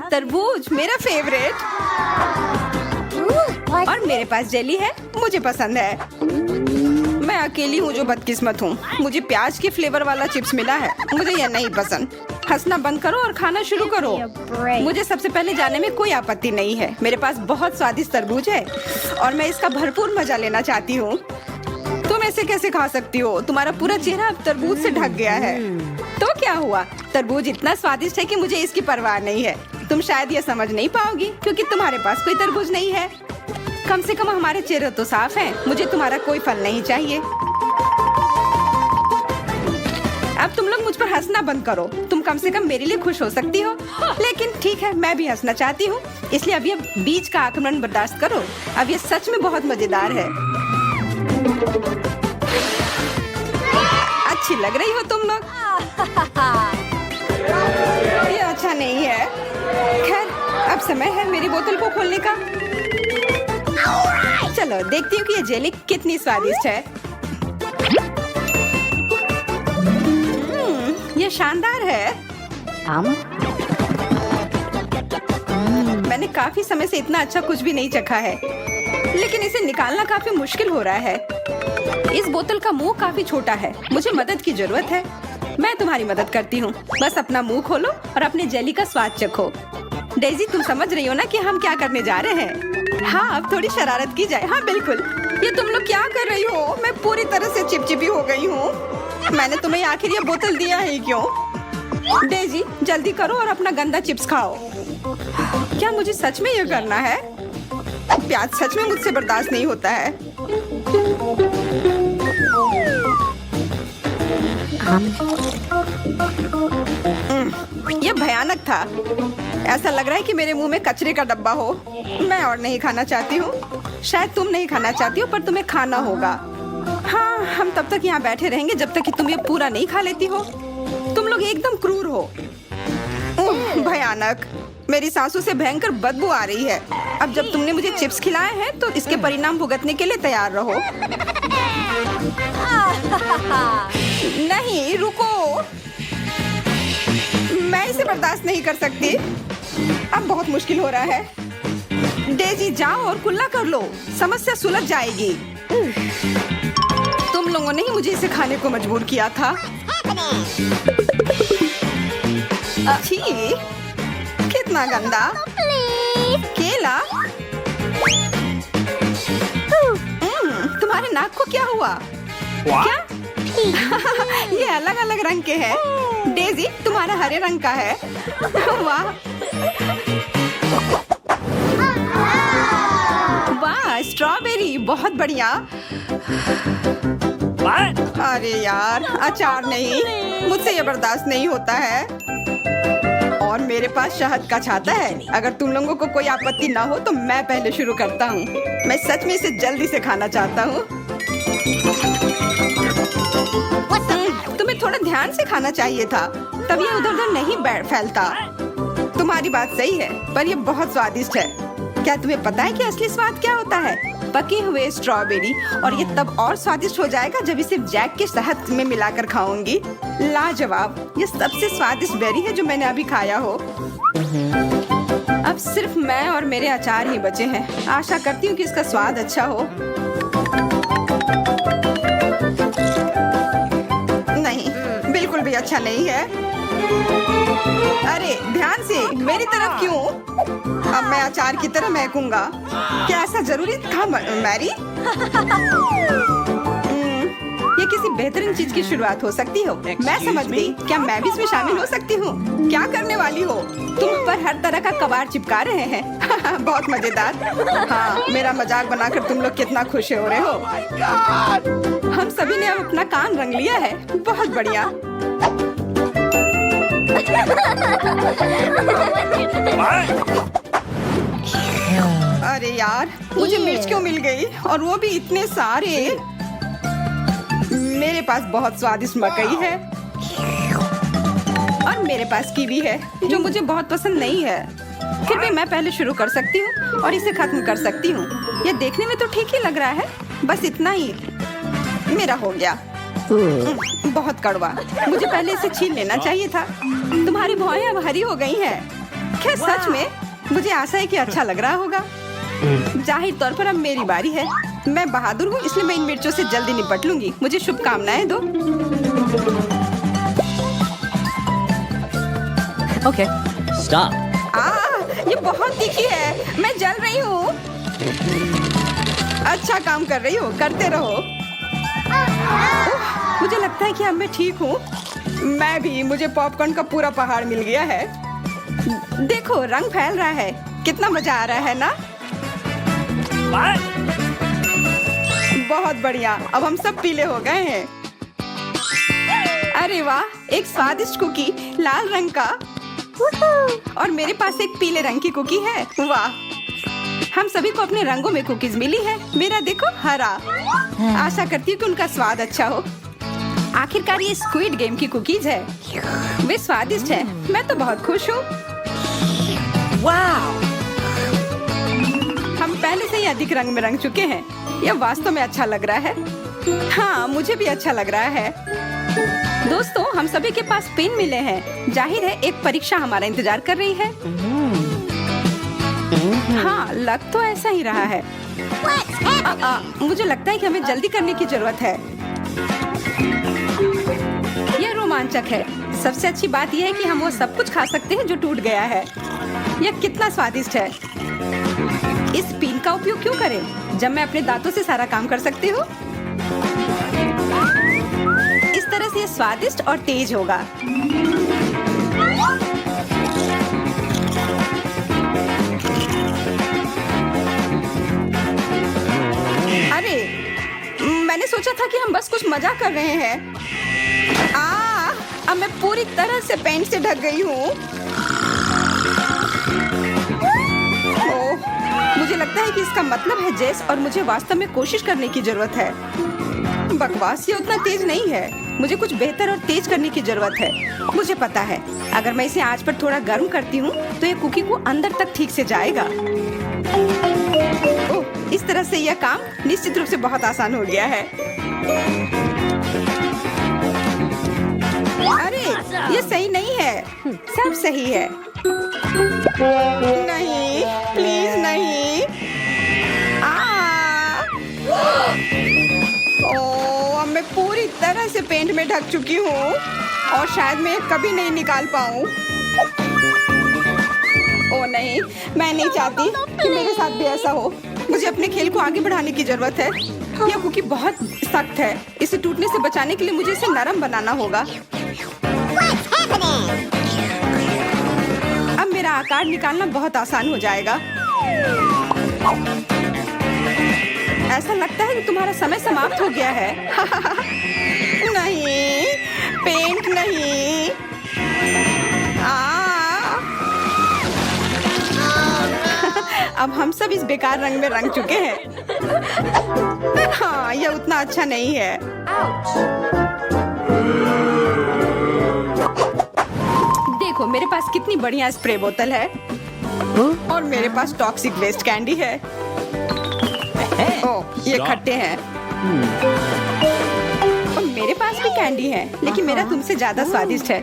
तरबूज मेरा फेवरेट। और मेरे पास जेली है, मुझे पसंद है। मैं अकेली हूँ जो बदकिस्मत हूँ। मुझे प्याज के फ्लेवर वाला चिप्स मिला है, मुझे यह नहीं पसंद। हंसना बंद करो और खाना शुरू करो। मुझे सबसे पहले जाने में कोई आपत्ति नहीं है। मेरे पास बहुत स्वादिष्ट तरबूज है और मैं इसका भरपूर मजा लेना चाहती हूँ। तुम ऐसे कैसे खा सकती हो? तुम्हारा पूरा चेहरा अब तरबूज से ढक गया है। तो क्या हुआ? तरबूज इतना स्वादिष्ट है कि मुझे इसकी परवाह नहीं है। तुम शायद ये समझ नहीं पाओगी क्योंकि तुम्हारे पास कोई तरबूज नहीं है। कम से कम हमारे चेहरे तो साफ हैं। मुझे तुम्हारा कोई फल नहीं चाहिए। अब तुम लोग मुझ पर हंसना बंद करो। तुम कम से कम मेरे लिए खुश हो सकती हो। लेकिन ठीक है, मैं भी हंसना चाहती हूँ, इसलिए अब ये बीच का आक्रमण बर्दाश्त करो। अब ये सच में बहुत मजेदार है। अच्छी लग रही हो तुम लोग। ये अच्छा नहीं है। खैर, अब समय है मेरी बोतल को खोलने का। चलो देखती हूँ कि ये जेली कितनी स्वादिष्ट है। ये शानदार है। मैंने काफी समय से इतना अच्छा कुछ भी नहीं चखा है, लेकिन इसे निकालना काफी मुश्किल हो रहा है। इस बोतल का मुंह काफी छोटा है। मुझे मदद की जरूरत है। मैं तुम्हारी मदद करती हूँ। बस अपना मुंह खोलो और अपने जेली का स्वाद चखो। डेजी, तुम समझ रही हो ना कि हम क्या करने जा रहे हैं? हाँ, अब थोड़ी शरारत की जाए। हाँ बिल्कुल। ये तुम लोग क्या कर रही हो? मैं पूरी तरह से चिपचिपी हो गई हूँ। मैंने तुम्हें आखिर ये बोतल दिया है क्यों? डेजी, जल्दी करो और अपना गंदा चिप्स खाओ। क्या मुझे सच में ये करना है? प्याज सच में मुझसे बर्दाश्त नहीं होता है। ये भयानक था। ऐसा लग रहा है कि मेरे मुंह में कचरे का डब्बा हो। मैं और नहीं खाना चाहती हूँ। शायद तुम नहीं खाना चाहती हो, पर तुम्हें खाना होगा। हाँ, हम तब तक यहाँ बैठे रहेंगे जब तक कि तुम ये पूरा नहीं खा लेती हो। तुम लोग एकदम क्रूर हो। भयानक। मेरी सांसों से भयंकर बदबू आ रही है। अब जब तुमने मुझे चिप्स खिलाए हैं तो इसके परिणाम भुगतने के लिए तैयार रहो। नहीं, रुको। मैं इसे बर्दाश्त नहीं कर सकती। अब बहुत मुश्किल हो रहा है। डेजी, जाओ और कुल्ला कर लो। समस्या सुलझ जाएगी। तुम लोगों ने ही मुझे इसे खाने को मजबूर किया था। छी, कितना गंदा। केला। तुम्हारे नाक को क्या हुआ? क्या? ये अलग अलग रंग के हैं। डेजी, तुम्हारा हरे रंग का है। वाह वाह, स्ट्रॉबेरी, बहुत बढ़िया। अरे यार, अचार नहीं। मुझसे ये बर्दाश्त नहीं होता है। और मेरे पास शहद का छाता है। अगर तुम लोगों को कोई आपत्ति ना हो तो मैं पहले शुरू करता हूँ। मैं सच में इसे जल्दी से खाना चाहता हूँ। तुम्हें थोड़ा ध्यान से खाना चाहिए था, तब ये उधर उधर नहीं फैलता। तुम्हारी बात सही है, पर ये बहुत स्वादिष्ट है। क्या तुम्हें पता है कि असली स्वाद क्या होता है? पके हुए स्ट्रॉबेरी। और ये तब और स्वादिष्ट हो जाएगा जब इसे जैक के शहद में मिलाकर खाऊंगी। लाजवाब। ये सबसे स्वादिष्ट बेरी है जो मैंने अभी खाया हो। अब सिर्फ मैं और मेरे अचार ही बचे हैं। आशा करती हूँ कि इसका स्वाद अच्छा हो। नहीं, बिल्कुल भी अच्छा नहीं है। अरे ध्यान से, मेरी तरफ क्यों? अब मैं अचार की तरह महकूंगा। क्या ऐसा जरूरी था मैरी? ये किसी बेहतरीन चीज की शुरुआत हो सकती हो। मैं समझ गई। क्या मैं भी इसमें शामिल हो सकती हूँ? क्या करने वाली हो? तुम पर हर तरह का कबाड़ चिपका रहे हैं। बहुत मजेदार। हाँ, मेरा मजाक बनाकर तुम लोग कितना खुश हो रहे हो। हम सभी ने अब अपना कान रंग लिया है। बहुत बढ़िया। अरे यार, मुझे मिर्च क्यों मिल गई? और वो भी इतने सारे। मेरे पास बहुत स्वादिष्ट मकई है और मेरे पास कीवी है जो मुझे बहुत पसंद नहीं है। फिर भी मैं पहले शुरू कर सकती हूँ और इसे खत्म कर सकती हूँ। ये देखने में तो ठीक ही लग रहा है। बस इतना ही। मेरा हो गया। बहुत कड़वा। मुझे पहले इसे छीन लेना चाहिए था। तुम्हारी भौहें अब हरी हो गई हैं। खैर सच में मुझे आशा है कि अच्छा लग रहा होगा। जाहिर तौर पर अब मेरी बारी है। मैं बहादुर हूँ, इसलिए मैं इन मिर्चों से जल्दी निपट लूंगी। मुझे शुभकामनाएं दो। Okay. Stop. ये बहुत तीखी है, मैं जल रही हूँ। अच्छा काम कर रही हो, करते रहो। मुझे लगता है कि अब मैं ठीक हूँ। मैं भी, मुझे पॉपकॉर्न का पूरा पहाड़ मिल गया है। देखो रंग फैल रहा है, कितना मजा आ रहा है ना? बहुत बढ़िया, अब हम सब पीले हो गए हैं। अरे वाह, एक स्वादिष्ट कुकी लाल रंग का और मेरे पास एक पीले रंग की कुकी है। वाह, हम सभी को अपने रंगों में कुकीज मिली है। मेरा देखो हरा। आशा करती हूँ कि उनका स्वाद अच्छा हो। आखिरकार ये स्क्विड गेम की कुकीज है, वे स्वादिष्ट है। मैं तो बहुत खुश हूँ। हम पहले से ही अधिक रंग में रंग चुके हैं। यह वास्तव में अच्छा लग रहा है। हाँ, मुझे भी अच्छा लग रहा है। दोस्तों, हम सभी के पास पेन मिले हैं। जाहिर है एक परीक्षा हमारा इंतजार कर रही है। हाँ, लग तो ऐसा ही रहा है। मुझे लगता है कि हमें जल्दी करने की जरूरत है। यह रोमांचक है। सबसे अच्छी बात यह है कि हम वो सब कुछ खा सकते हैं जो टूट गया है। यह कितना स्वादिष्ट है। इस पिन का उपयोग क्यों करें जब मैं अपने दांतों से सारा काम कर सकती हूँ? इस तरह से ये स्वादिष्ट और तेज होगा। अरे, मैंने सोचा था कि हम बस कुछ मजा कर रहे हैं। अब मैं पूरी तरह से पेंट से ढक गई हूँ। मुझे लगता है कि इसका मतलब है जेस, और मुझे वास्तव में कोशिश करने की जरूरत है। बकवास, ये उतना तेज नहीं है। मुझे कुछ बेहतर और तेज करने की जरूरत है। मुझे पता है, अगर मैं इसे आंच पर थोड़ा गर्म करती हूँ तो ये कुकी को अंदर तक ठीक से जाएगा। ओह, इस तरह से यह काम निश्चित रूप से बहुत आसान हो गया है। अरे, ये सही नहीं है। सब सही है। नहीं, प्लीज नहीं। अब मैं पूरी तरह से पेंट में ढक चुकी हूँ और शायद मैं कभी नहीं निकाल पाऊँ। ओह नहीं, मैं नहीं चाहती कि मेरे साथ भी ऐसा हो। मुझे अपने खेल को आगे बढ़ाने की जरूरत है। यह कुकी बहुत सख्त है। इसे टूटने से बचाने के लिए मुझे इसे नरम बनाना होगा। अब मेरा आकार निकालना बहुत आसान हो जाएगा। ऐसा लगता है कि तुम्हारा समय समाप्त हो गया है। नहीं, पेंट नहीं। अब हम सब इस बेकार रंग में रंग चुके हैं। हाँ, यह उतना अच्छा नहीं है। देखो, मेरे पास कितनी बढ़िया स्प्रे बोतल है और मेरे पास टॉक्सिक वेस्ट कैंडी है। ओह, ये खट्टे हैं। और मेरे पास भी कैंडी है, लेकिन मेरा तुमसे ज्यादा स्वादिष्ट है।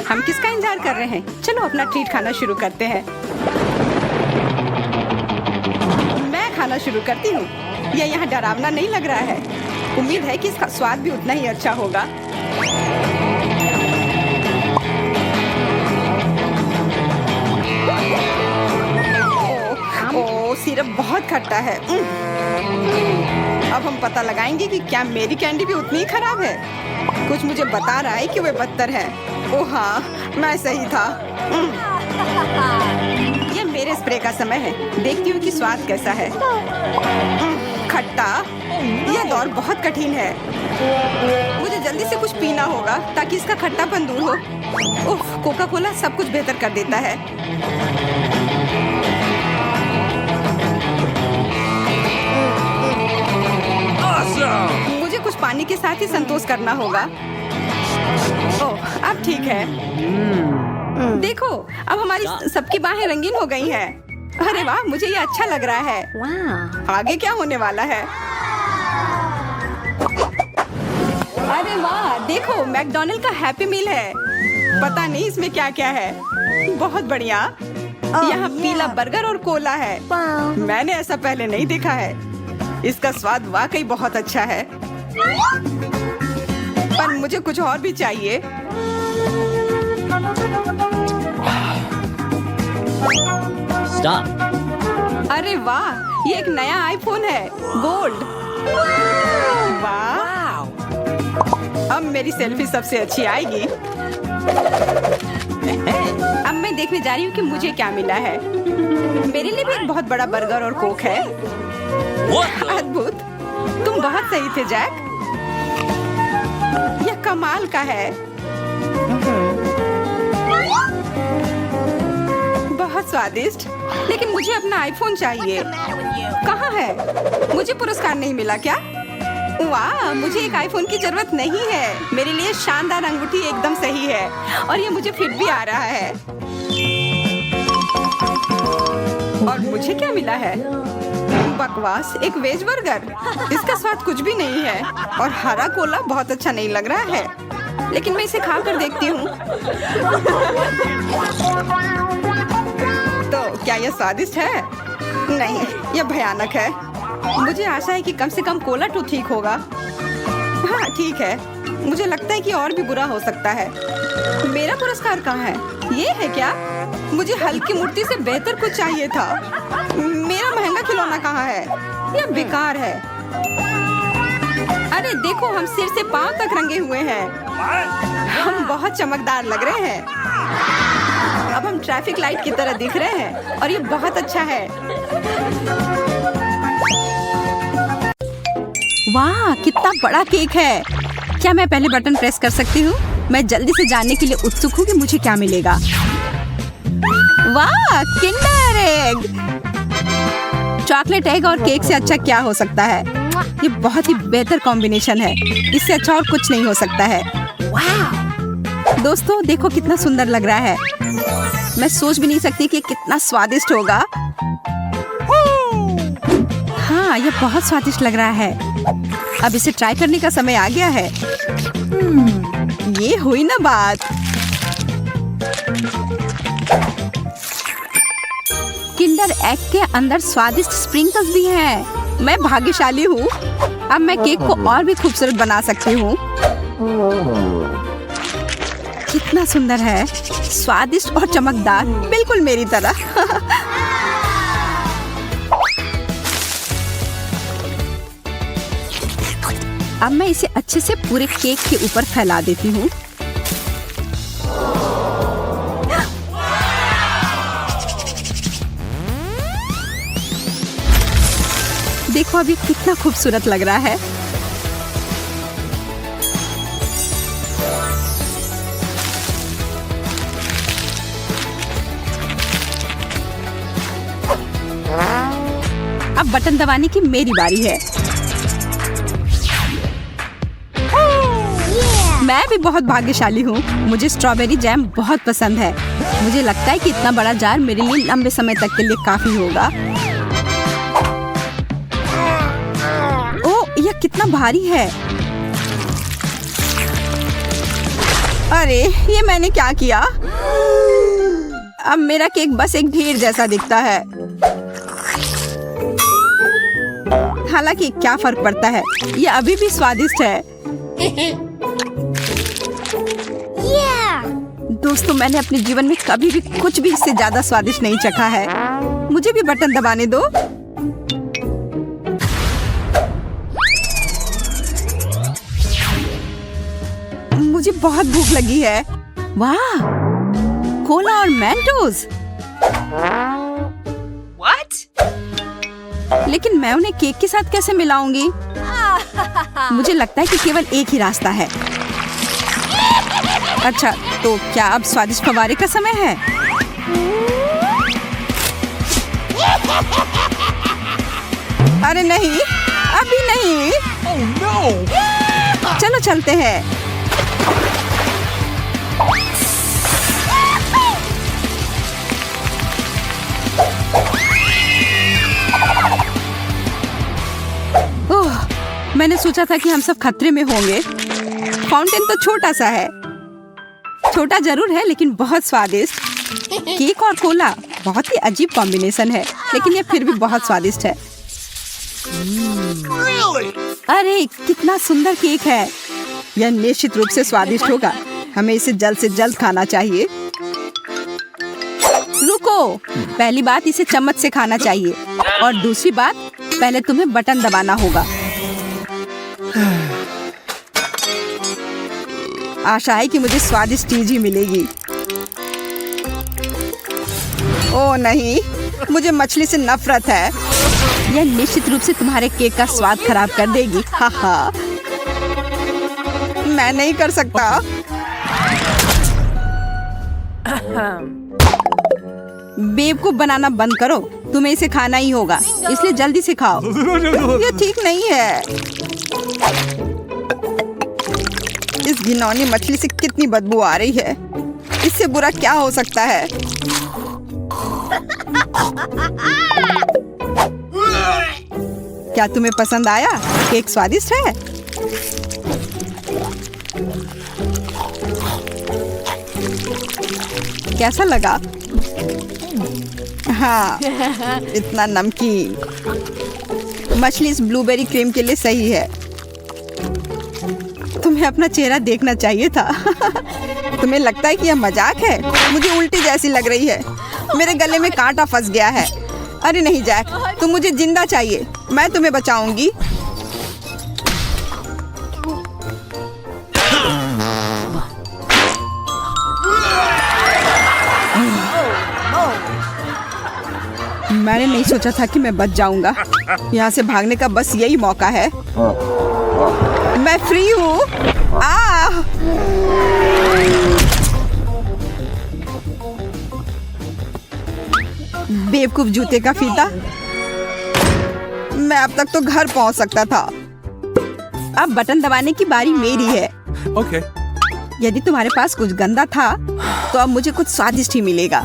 हम किसका इंतजार कर रहे हैं? चलो अपना ट्रीट खाना शुरू करते हैं। मैं खाना शुरू करती हूँ। यह यहाँ डरावना नहीं लग रहा है। उम्मीद है कि इसका स्वाद भी उतना ही अच्छा होगा। सिरप बहुत खट्टा है। अब हम पता लगाएंगे कि क्या मेरी कैंडी भी उतनी ही खराब है। कुछ मुझे बता रहा है कि वे बदतर है। ओह हाँ, मैं सही था। ये मेरे स्प्रे का समय है। देखती हूँ कि स्वाद कैसा है। खट्टा। यह दौर बहुत कठिन है। मुझे जल्दी से कुछ पीना होगा ताकि इसका खट्टापन दूर हो। उफ, कोका कोला सब कुछ बेहतर कर देता है। मुझे कुछ पानी के साथ ही संतोष करना होगा। ओह, अब ठीक है। देखो, अब हमारी सबकी बाहें रंगीन हो गई हैं। अरे वाह, मुझे ये अच्छा लग रहा है। आगे क्या होने वाला है? अरे वाह, देखो, मैकडॉनल्ड का हैप्पी मील है। पता नहीं इसमें क्या क्या है। बहुत बढ़िया। यहाँ पीला बर्गर और कोला है। मैंने ऐसा पहले नहीं देखा है। इसका स्वाद वाकई बहुत अच्छा है, पर मुझे कुछ और भी चाहिए। Stop. अरे वाह, ये एक नया आईफोन है, गोल्ड। वाह, अब मेरी सेल्फी सबसे अच्छी आएगी। अब मैं देखने जा रही हूँ कि मुझे क्या मिला है। मेरे लिए भी एक बहुत बड़ा बर्गर और कोक है। अद्भुत, तुम बहुत सही थे जैक। यह कमाल का है, बहुत स्वादिष्ट। लेकिन मुझे अपना आईफोन चाहिए। कहाँ है? मुझे पुरस्कार नहीं मिला क्या? वाह, मुझे एक आईफोन की जरूरत नहीं है। मेरे लिए शानदार अंगूठी एकदम सही है और ये मुझे फिट भी आ रहा है। और मुझे क्या मिला है? बकवास, एक वेज बर्गर। इसका स्वाद कुछ भी नहीं है और हरा कोला बहुत अच्छा नहीं लग रहा है। लेकिन मैं इसे खा कर देखती हूँ। तो क्या यह स्वादिष्ट है? नहीं, यह भयानक है। मुझे आशा है कि कम से कम कोला तो ठीक होगा। हाँ ठीक है, मुझे लगता है कि और भी बुरा हो सकता है। मेरा पुरस्कार कहाँ है? ये है क्या? मुझे हल्की मूर्ति से बेहतर कुछ चाहिए था। मेरा महंगा खिलौना कहाँ है? यह बेकार है। अरे देखो, हम सिर से पांव तक रंगे हुए हैं। हम बहुत चमकदार लग रहे हैं। अब हम ट्रैफिक लाइट की तरह दिख रहे हैं और ये बहुत अच्छा है। वाह, कितना बड़ा केक है। क्या मैं पहले बटन प्रेस कर सकती हूँ? मैं जल्दी से जानने के लिए उत्सुक हूँ कि मुझे क्या मिलेगा। वाह, किंडर एग। चॉकलेट एग और केक से अच्छा क्या हो सकता है? ये बहुत ही बेहतर कॉम्बिनेशन है। इससे अच्छा और कुछ नहीं हो सकता है। दोस्तों देखो कितना सुंदर लग रहा है। मैं सोच भी नहीं सकती कि कितना स्वादिष्ट होगा। हाँ, यह बहुत स्वादिष्ट लग रहा है। अब इसे ट्राई करने का समय आ गया है। ये हुई ना बात। किंडर एग के अंदर स्वादिष्ट स्प्रिंकल्स भी हैं। मैं भाग्यशाली हूँ। अब मैं केक को और भी खूबसूरत बना सकती हूँ। कितना सुंदर है, स्वादिष्ट और चमकदार, बिल्कुल मेरी तरह। अब मैं इसे अच्छे से पूरे केक के ऊपर फैला देती हूँ। देखो अभी कितना खूबसूरत लग रहा है। अब बटन दबाने की मेरी बारी है। मैं भी बहुत भाग्यशाली हूँ। मुझे स्ट्रॉबेरी जैम बहुत पसंद है। मुझे लगता है कि इतना बड़ा जार मेरे लिए लंबे समय तक के लिए काफी होगा। ओह, यह कितना भारी है। अरे ये मैंने क्या किया? अब मेरा केक बस एक ढेर जैसा दिखता है। हालांकि क्या फर्क पड़ता है, यह अभी भी स्वादिष्ट है। दोस्तों मैंने अपने जीवन में कभी भी कुछ भी इससे ज्यादा स्वादिष्ट नहीं चखा है। मुझे भी बटन दबाने दो। मुझे बहुत भूख लगी है। वाह, कोला और मेंटोस। लेकिन मैं उन्हें केक के साथ कैसे मिलाऊंगी? मुझे लगता है कि केवल एक ही रास्ता है। अच्छा, तो क्या अब स्वादिष्ट फव्वारे का समय है? अरे नहीं, अभी नहीं। Oh no! चलो चलते हैं। ओह, मैंने सोचा था कि हम सब खतरे में होंगे। फाउंटेन तो छोटा सा है। छोटा जरूर है लेकिन बहुत स्वादिष्ट। केक और कोला बहुत ही अजीब कॉम्बिनेशन है, लेकिन ये फिर भी बहुत स्वादिष्ट है। Really? अरे कितना सुंदर केक है। यह निश्चित रूप से स्वादिष्ट होगा। हमें इसे जल्द से जल्द खाना चाहिए। रुको, पहली बात इसे चम्मच से खाना चाहिए और दूसरी बात पहले तुम्हें बटन दबाना होगा। आशा है कि मुझे स्वादिष्ट चीज ही मिलेगी। ओह नहीं, मुझे मछली से नफरत है। यह निश्चित रूप से तुम्हारे केक का स्वाद खराब कर देगी। हाँ, मैं नहीं कर सकता। बेवकूफ बनाना बंद करो। तुम्हें इसे खाना ही होगा, इसलिए जल्दी से खाओ। ये ठीक नहीं है। इस घिनौनी मछली से कितनी बदबू आ रही है। इससे बुरा क्या हो सकता है? क्या तुम्हें पसंद आया? केक स्वादिष्ट है। कैसा लगा? हाँ, इतना नमकीन। मछली इस ब्लूबेरी क्रीम के लिए सही है। तुम्हें अपना चेहरा देखना चाहिए था। तुम्हें लगता है कि यह मजाक है? मुझे उल्टी जैसी लग रही है। मेरे गले में कांटा फंस गया है। अरे नहीं जैक, तुम मुझे जिंदा चाहिए। मैं तुम्हें बचाऊंगी। मैंने नहीं सोचा था कि मैं बच जाऊंगा। यहाँ से भागने का बस यही मौका है। मैं फ्री हूँ। बेवकूफ जूते का फीता। मैं अब तक तो घर पहुँच सकता था। अब बटन दबाने की बारी मेरी है। Okay. यदि तुम्हारे पास कुछ गंदा था, तो अब मुझे कुछ स्वादिष्ट ही मिलेगा।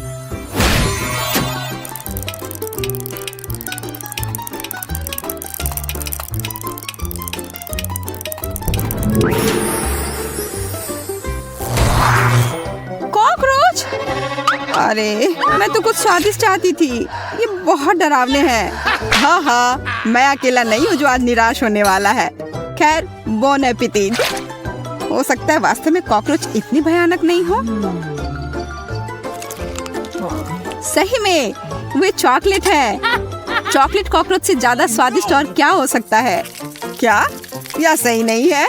कॉकरोच! अरे, मैं तो कुछ स्वादिष्ट चाहती थी। ये बहुत डरावने हैं। हाँ, मैं अकेला नहीं हूँ जो आज निराश होने वाला है। खैर, बोन एपेटिट। हो सकता है वास्तव में कॉकरोच इतनी भयानक नहीं हो। सही में, वे चॉकलेट है। चॉकलेट कॉकरोच से ज्यादा स्वादिष्ट और क्या हो सकता है? क्या? यह सही नहीं है।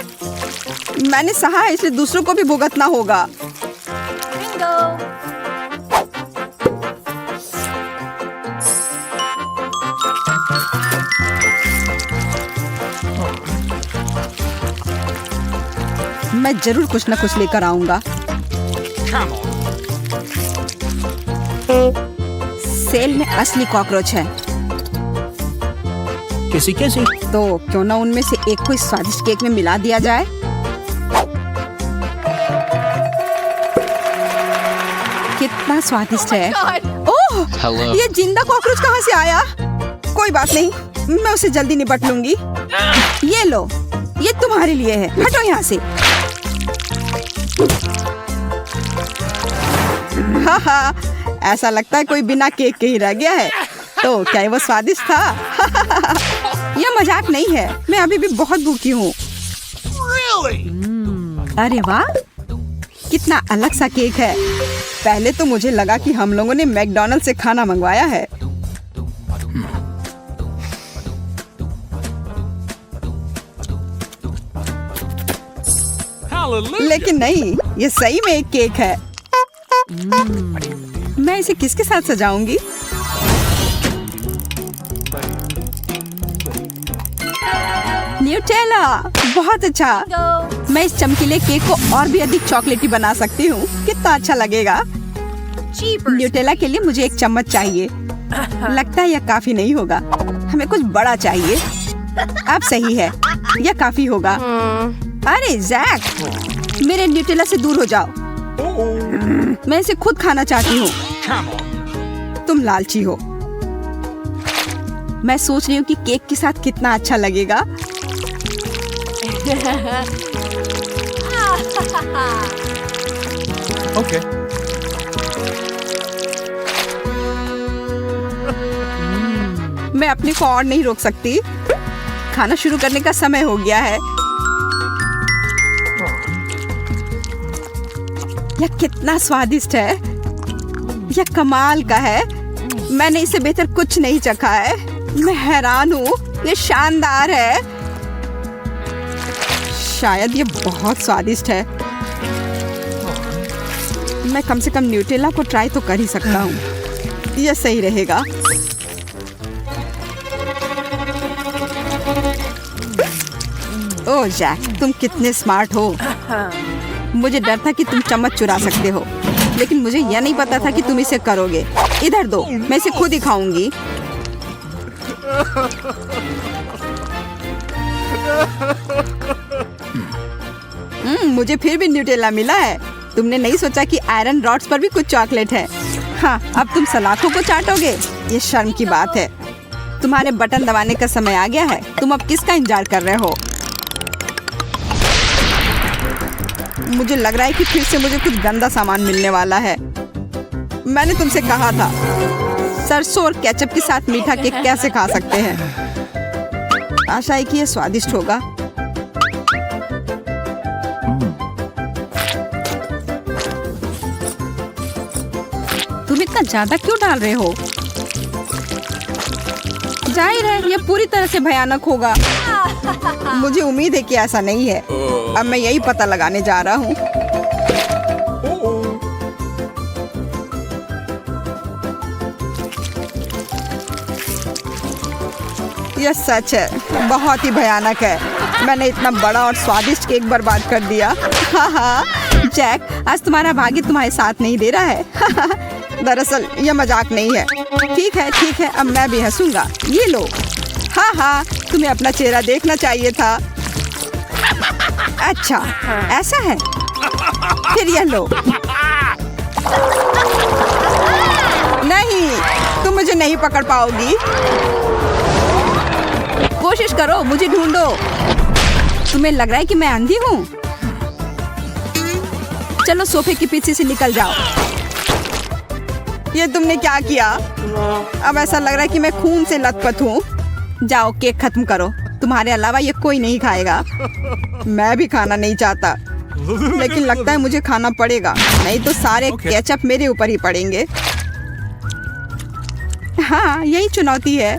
मैंने सहा है, इसलिए दूसरों को भी भुगतना होगा। मैं जरूर कुछ न कुछ लेकर आऊंगा। Come on. सेल में असली कॉकरोच है, Kissy kissy. तो क्यों ना उनमें से एक को इस स्वादिष्ट केक में मिला दिया जाए। कितना स्वादिष्ट है। ओह, Hello. ये जिंदा कॉकरोच कहाँ से आया? कोई बात नहीं, मैं उसे जल्दी निपट लूंगी। ये लो, ये तुम्हारे लिए है। हटो यहाँ से। हाँ, ऐसा लगता है कोई बिना केक के ही रह गया है। तो क्या वो स्वादिष्ट था? यह मजाक नहीं है। मैं अभी भी बहुत भूखी हूँ। Really? अरे वाह, कितना अलग सा केक है। पहले तो मुझे लगा कि हम लोगों ने मैकडॉनल्ड से खाना मंगवाया है। Hallelujah. लेकिन नहीं, ये सही में एक केक है। मैं इसे किसके साथ सजाऊंगी? न्यूटेला, बहुत अच्छा। मैं इस चमकीले केक को और भी अधिक चॉकलेटी बना सकती हूँ। कितना अच्छा लगेगा। न्यूटेला के लिए मुझे एक चम्मच चाहिए। लगता है यह काफी नहीं होगा। हमें कुछ बड़ा चाहिए। अब सही है, यह काफी होगा। अरे जैक, मेरे न्यूटेला से दूर हो जाओ। मैं इसे खुद खाना चाहती हूँ। Come on. तुम लालची हो। मैं सोच रही हूँ कि केक के साथ कितना अच्छा लगेगा। Okay. मैं अपने को और नहीं रोक सकती। खाना शुरू करने का समय हो गया है। यह कितना स्वादिष्ट है। यह कमाल का है। मैंने इससे बेहतर कुछ नहीं चखा है। मैं हैरान हूँ। यह शानदार है। शायद ये बहुत स्वादिष्ट है। मैं कम से कम न्यूटेला को ट्राई तो कर ही सकता हूँ। यह सही रहेगा। ओह जैक, तुम कितने स्मार्ट हो। मुझे डर था कि तुम चम्मच चुरा सकते हो, लेकिन मुझे यह नहीं पता था कि तुम इसे करोगे। इधर दो, मैं इसे खुद ही खाऊंगी। मुझे फिर भी न्यूटेला मिला है। तुमने नहीं सोचा कि आयरन रॉड्स पर भी कुछ चॉकलेट है। हाँ, अब तुम सलाखों को चाटोगे। ये शर्म की बात है। तुम्हारे बटन दबाने का समय आ गया है। तुम अब किसका इंतजार कर रहे हो? मुझे लग रहा है कि फिर से मुझे कुछ गंदा सामान मिलने वाला है। मैंने तुमसे कहा था, सरसों और केचप के साथ मीठा केक कैसे खा सकते हैं। आशा है कि यह स्वादिष्ट होगा। तुम इतना ज्यादा क्यों डाल रहे हो? जाहिर है यह पूरी तरह से भयानक होगा। मुझे उम्मीद है कि ऐसा नहीं है। अब मैं यही पता लगाने जा रहा हूँ। यह सच है, बहुत ही भयानक है। मैंने इतना बड़ा और स्वादिष्ट केक बर्बाद कर दिया। हाँ, जैक, आज तुम्हारा भाग्य तुम्हारे साथ नहीं दे रहा है। दरअसल यह मजाक नहीं है। ठीक है, अब मैं भी हंसूंगा। ये लो। हाँ, तुम्हें अपना चेहरा देखना चाहिए था। अच्छा, ऐसा है। फिर यह लो। नहीं, तुम मुझे नहीं पकड़ पाओगी। कोशिश करो, मुझे ढूंढो। तुम्हें लग रहा है कि मैं अंधी हूँ? चलो सोफे के पीछे से निकल जाओ। ये तुमने क्या किया? अब ऐसा लग रहा है कि मैं खून से लथपथ हूँ। जाओ, केक खत्म करो। तुम्हारे अलावा ये कोई नहीं खाएगा। मैं भी खाना नहीं चाहता, लेकिन लगता है मुझे खाना पड़ेगा, नहीं तो सारे केचप मेरे ऊपर ही पड़ेंगे। हाँ, यही चुनौती है।